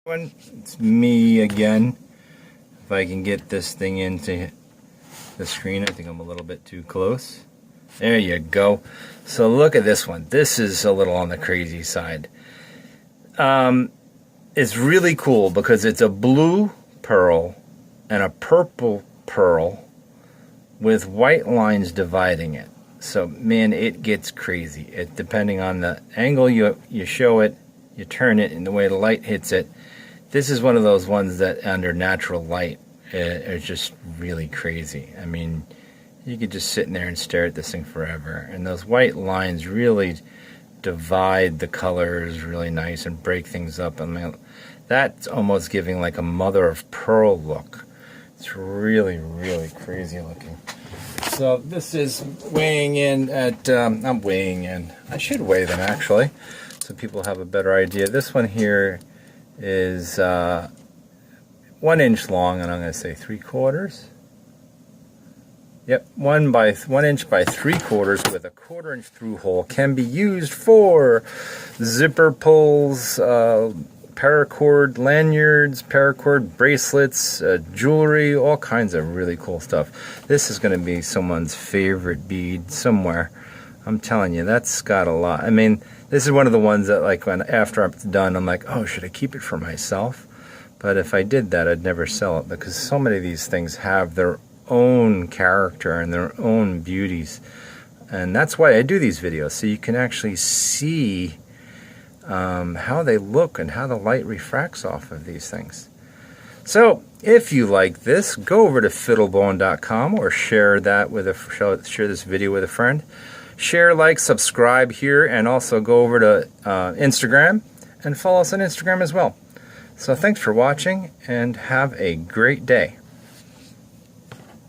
It's me again. If I can get this thing into the screen, I think I'm a little bit too close. There you go. So look at this one. This is a little on the crazy side. It's really cool because it's a blue pearl and a purple pearl with white lines dividing it. So man, it gets crazy. Depending on the angle you show it, you turn it, and the way the light hits it. This is one of those ones that under natural light are just really crazy. I mean, you could just sit in there and stare at this thing forever. And those white lines really divide the colors really nice and break things up. I mean, that's almost giving like a mother of pearl look. It's really, really crazy looking. So this is weighing in at, I'm weighing in. I should weigh them actually, so people have a better idea. This one here is 1 inch long, and I'm going to say 3/4. Yep, 1 inch by 3/4 with a 1/4 inch through hole. Can be used for zipper pulls, paracord lanyards, paracord bracelets, jewelry, all kinds of really cool stuff. This is going to be someone's favorite bead somewhere. I'm telling you, that's got a lot. I mean, this is one of the ones that, like, after I'm done, I'm like, oh, should I keep it for myself? But if I did that, I'd never sell it, because so many of these things have their own character and their own beauties. And that's why I do these videos, so you can actually see how they look and how the light refracts off of these things. So if you like this, go over to fiddlebone.com or share that with share this video with a friend. Share, like, subscribe here, and also go over to Instagram and follow us on Instagram as well. So thanks for watching, and have a great day.